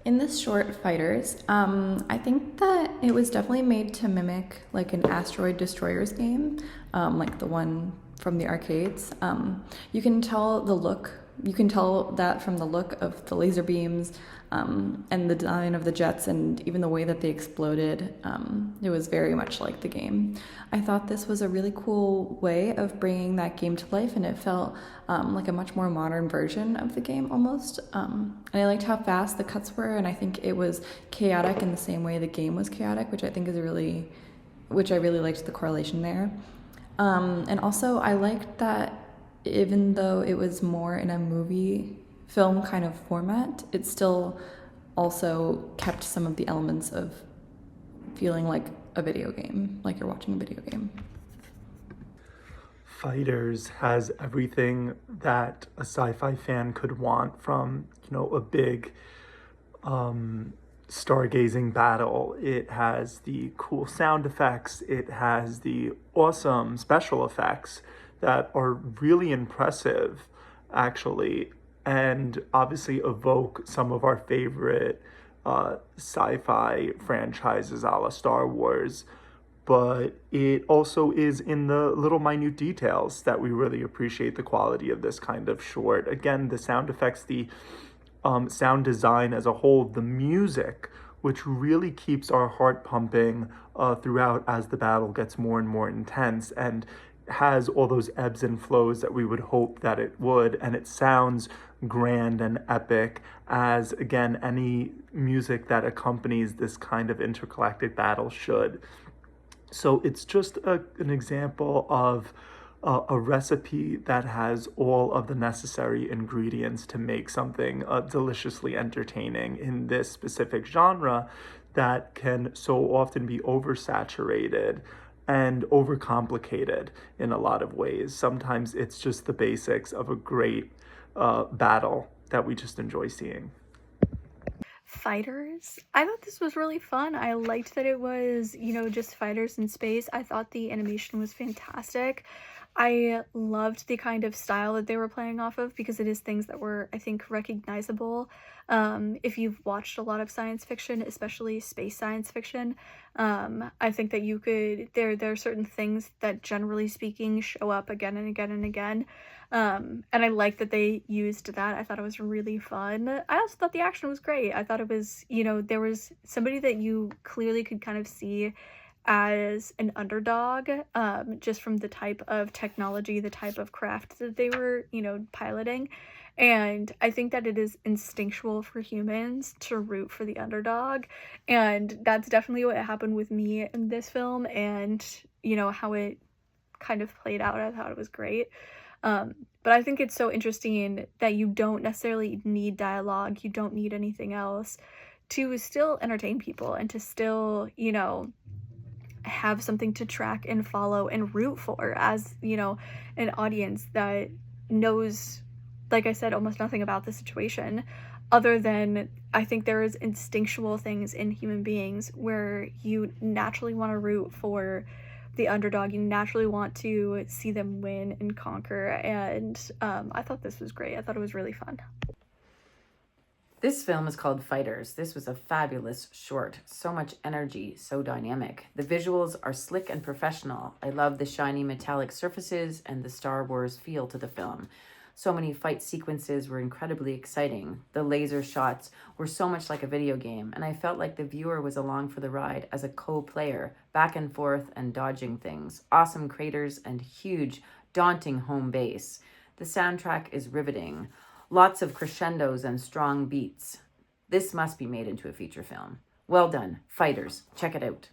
In this short, Fighters, I think that it was definitely made to mimic like an asteroid destroyers game, like the one from the arcades. You can tell the look. You can tell that from the look of the laser beams, and the design of the jets, and even the way that they exploded. It was very much like the game. I thought this was a really cool way of bringing that game to life, and it felt like a much more modern version of the game almost. And I liked how fast the cuts were, and I think it was chaotic in the same way the game was chaotic, which I think is which I really liked the correlation there. And also, I liked that even though it was more in a movie film kind of format, it still also kept some of the elements of feeling like a video game, like you're watching a video game. Fighters has everything that a sci-fi fan could want from, a big stargazing battle. It has the cool sound effects. It has the awesome special effects that are really impressive, actually, and obviously evoke some of our favorite sci-fi franchises a la Star Wars. But it also is in the little minute details that we really appreciate the quality of this kind of short. Again, the sound effects, the sound design as a whole, the music, which really keeps our heart pumping throughout as the battle gets more and more intense, and has all those ebbs and flows that we would hope that it would, and it sounds grand and epic as, again, any music that accompanies this kind of intergalactic battle should. So it's just an example of a recipe that has all of the necessary ingredients to make something deliciously entertaining in this specific genre that can so often be oversaturated and overcomplicated in a lot of ways. Sometimes it's just the basics of a great battle that we just enjoy seeing. Fighters. I thought this was really fun. I liked that it was, just fighters in space. I thought the animation was fantastic. I loved the kind of style that they were playing off of because it is things that were, I think, recognizable. If you've watched a lot of science fiction, especially space science fiction, I think that there are certain things that generally speaking show up again and again and again. And I like that they used that. I thought it was really fun. I also thought the action was great. I thought it was, there was somebody that you clearly could kind of see as an underdog, just from the type of technology, the type of craft that they were, piloting. And I think that it is instinctual for humans to root for the underdog. And that's definitely what happened with me in this film, and, how it kind of played out. I thought it was great. But I think it's so interesting that you don't necessarily need dialogue, you don't need anything else to still entertain people and to still, have something to track and follow and root for as, an audience that knows, like I said, almost nothing about the situation, other than I think there is instinctual things in human beings where you naturally want to root for the underdog. You naturally want to see them win and conquer, and I thought this was great. I thought it was really fun. This film is called Fighters. This was a fabulous short. So much energy, so dynamic. The visuals are slick and professional. I love the shiny metallic surfaces and the Star Wars feel to the film. So many fight sequences were incredibly exciting. The laser shots were so much like a video game, and I felt like the viewer was along for the ride as a co-player, back and forth and dodging things. Awesome craters and huge, daunting home base. The soundtrack is riveting. Lots of crescendos and strong beats. This must be made into a feature film. Well done, Fighters. Check it out.